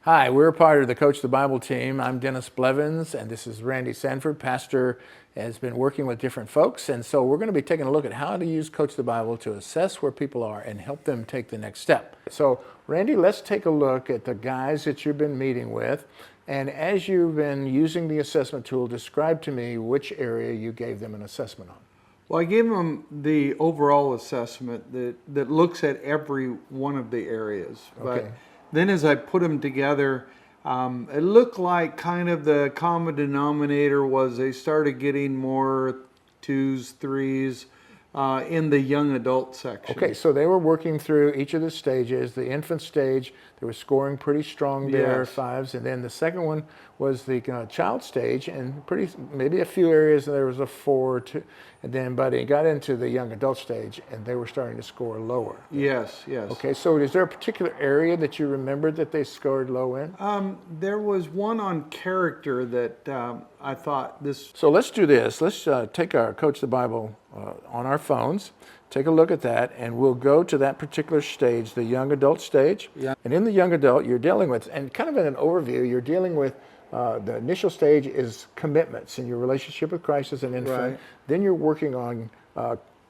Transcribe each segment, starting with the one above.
Hi, we're part of the Coach the Bible team. I'm Dennis Blevins, and this is Randy Sanford. Pastor has been working with different folks, and so we're going to be taking a look at how to use Coach the Bible to assess where people are and help them take the next step. So, Randy, let's take a look at the guys that you've been meeting with, and as you've been using the assessment tool, describe to me which area you gave them an assessment on. Well, I gave them the overall assessment that looks at every one of the areas. Okay. But then as I put them together, it looked like kind of the common denominator was they started getting more twos, threes in the young adult section. Okay, so they were working through each of the stages. The infant stage, they were scoring pretty strong there, Yes. fives, and then the second one was the child stage, and maybe a few areas there was a 4, 2, and then but it got into the young adult stage, and they were starting to score lower. Yes, yes. Okay, so is there a particular area that you remembered that they scored low in? There was one on character that I thought this. So let's do this. Let's take our Coach the Bible on our phones, take a look at that, and we'll go to that particular stage, the young adult stage. Yeah. And in the young adult, you're dealing with, and kind of in an overview, you're dealing with the initial stage is commitments in your relationship with Christ as an infant. Right. Then you're working on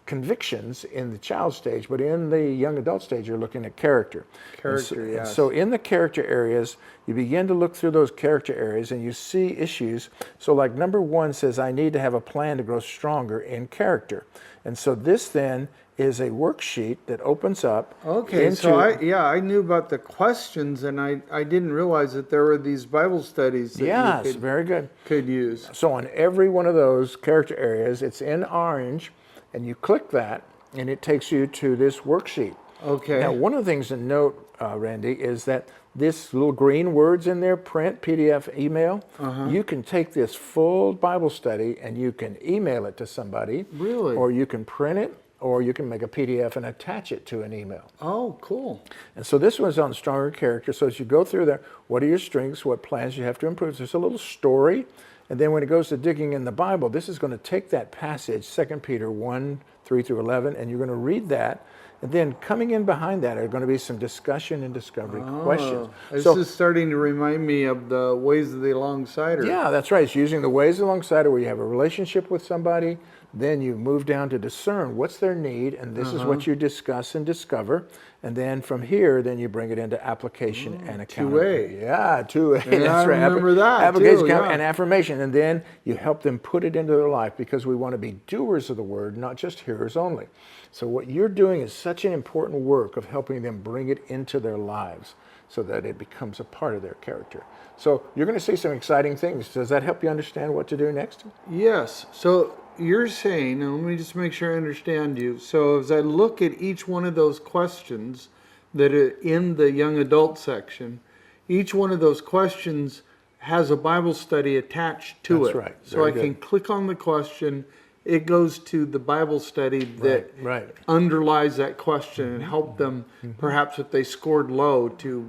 convictions in the child stage, but in the young adult stage, you're looking at character. Character, yes. So in the character areas, you begin to look through those character areas and you see issues. So like number 1 says, I need to have a plan to grow stronger in character. And so this then is a worksheet that opens up. Okay, so I knew about the questions, and I didn't realize that there were these Bible studies that Yes, you very good. could use. So on every one of those character areas, it's in orange, and you click that, and it takes you to this worksheet. Okay. Now, one of the things to note, Randy, is that this little green words in there, print, PDF, email, you can take this full Bible study and you can email it to somebody. Really? Or you can print it, or you can make a PDF and attach it to an email. Oh, cool. And so this one's on stronger character. So as you go through there, what are your strengths? What plans you have to improve? There's a little story. And then when it goes to digging in the Bible, this is going to take that passage, 2 Peter 1, 3 through 11, and you're going to read that. And then coming in behind that are going to be some discussion and discovery questions. This is starting to remind me of the Ways of the Alongsider. Yeah, that's right. It's using the ways alongside where you have a relationship with somebody, then you move down to discern what's their need, and this is what you discuss and discover. And then from here, then you bring it into application and accountability. 2A. Yeah, 2A. Yeah, That's I right. remember that, Application too, yeah. and affirmation. And then you help them put it into their life, because we want to be doers of the word, not just hearers only. So what you're doing is such an important work of helping them bring it into their lives so that it becomes a part of their character. So you're going to see some exciting things. Does that help you understand what to do next? Yes. So you're saying, and let me just make sure I understand you. So as I look at each one of those questions that are in the young adult section, each one of those questions has a Bible study attached to That's it. right. So I Very can click on the question. It goes to the Bible study that Right. underlies that question and help them, perhaps if they scored low, to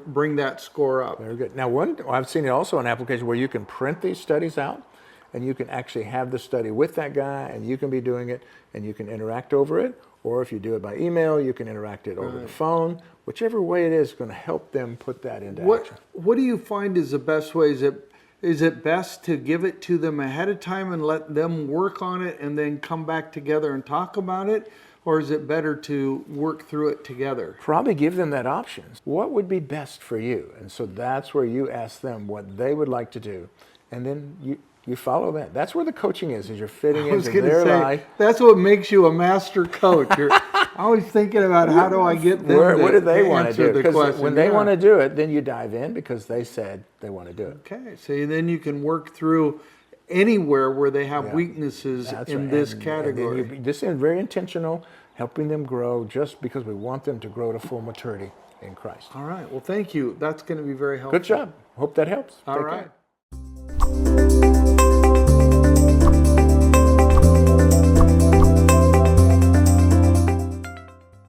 bring that score up. Very good. Now, I've seen it also in application where you can print these studies out, and you can actually have the study with that guy, and you can be doing it, and you can interact over it. Or if you do it by email, you can interact it over the phone. Whichever way it is going to help them put that into action. What do you find is the best way? Is it best to give it to them ahead of time and let them work on it and then come back together and talk about it? Or is it better to work through it together? Probably give them that option. What would be best for you? And so that's where you ask them what they would like to do. And then you follow that. That's where the coaching is you're fitting into their life. That's what makes you a master coach. You're always thinking about how do I get them What do they want to do? the Because question. when they want to do it, then you dive in because they said they want to do it. Okay, so then you can work through anywhere where they have weaknesses That's in right. this And category. then this is very intentional, helping them grow just because we want them to grow to full maturity in Christ. All right, well, thank you. That's going to be very helpful. Good job. Hope that helps. All Take right. care.